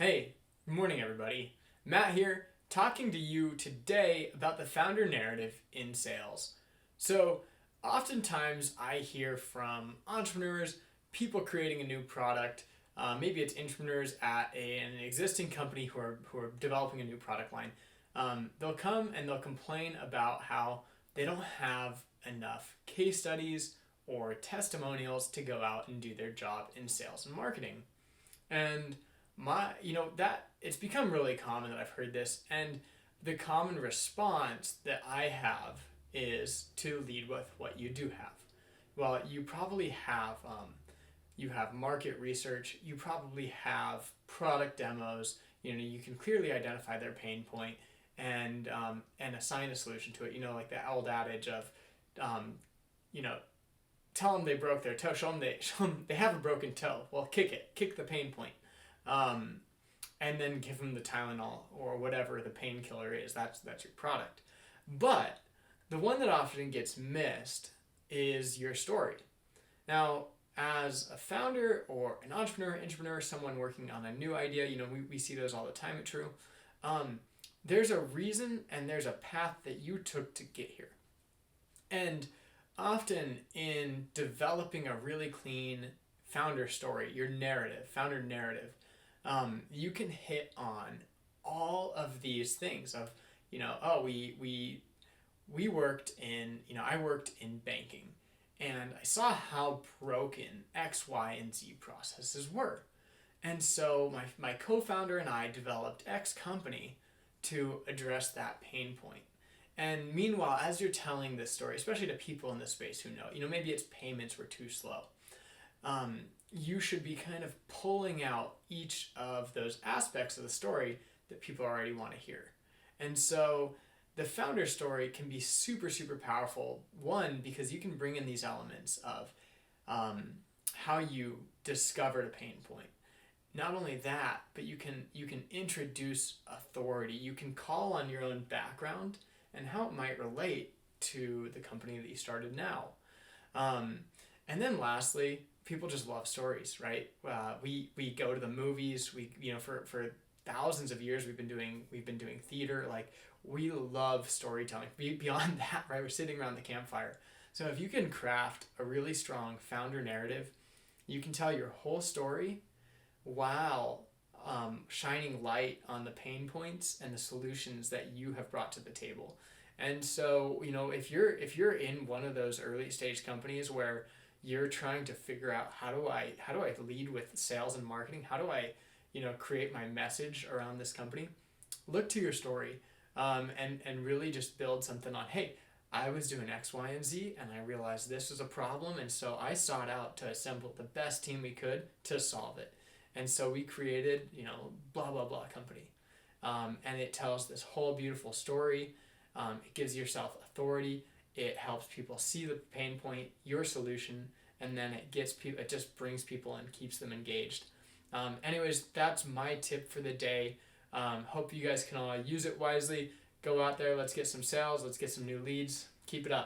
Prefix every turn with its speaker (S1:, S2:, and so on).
S1: Hey, good morning, everybody. Matt here, talking to you today about the founder narrative in sales. So, oftentimes I hear from entrepreneurs, people creating a new product. Maybe it's entrepreneurs at an existing company who are developing a new product line. They'll come and they'll complain about how they don't have enough case studies or testimonials to go out and do their job in sales and marketing. And that it's become really common that I've heard this, and the common response that I have is to lead with what you do have. Well, you probably have you have market research, you probably have product demos. You can clearly identify their pain point and assign a solution to it. Like the old adage of um, you know tell them they broke their toe, show them they have a broken toe. Well, kick the pain point, um, and then give them the Tylenol or whatever the painkiller is. That's your product. But the one that often gets missed is your story. Now, as a founder or an entrepreneur, someone working on a new idea, we see those all the time at True. There's a reason and there's a path that you took to get here. And often in developing a really clean founder story, your narrative, founder narrative, you can hit on all of these things of, oh, we worked in, I worked in banking and I saw how broken X, Y, and Z processes were. And so my co-founder and I developed X company to address that pain point. And meanwhile, as you're telling this story, especially to people in this space who know, maybe it's payments were too slow. You should be kind of pulling out each of those aspects of the story that people already want to hear. And so the founder story can be super, super powerful. One, because you can bring in these elements of how you discovered a pain point. Not only that, but you can introduce authority. You can call on your own background and how it might relate to the company that you started now. And then lastly, people just love stories, right? We go to the movies. For thousands of years we've been doing theater. Like, we love storytelling. Beyond that, right? We're sitting around the campfire. So if you can craft a really strong founder narrative, you can tell your whole story while shining light on the pain points and the solutions that you have brought to the table. And so, if you're in one of those early stage companies where you're trying to figure out how do I lead with sales and marketing, how do I create my message around this company, look to your story, and really just build something on, hey, I was doing X, Y, and Z, and I realized this was a problem, and so I sought out to assemble the best team we could to solve it. And so we created, blah, blah, blah company. And it tells this whole beautiful story. It gives yourself authority. It helps people see the pain point, your solution, and then it just brings people and keeps them engaged. Anyways, that's my tip for the day. Hope you guys can all use it wisely. Go out there, let's get some sales, let's get some new leads. Keep it up.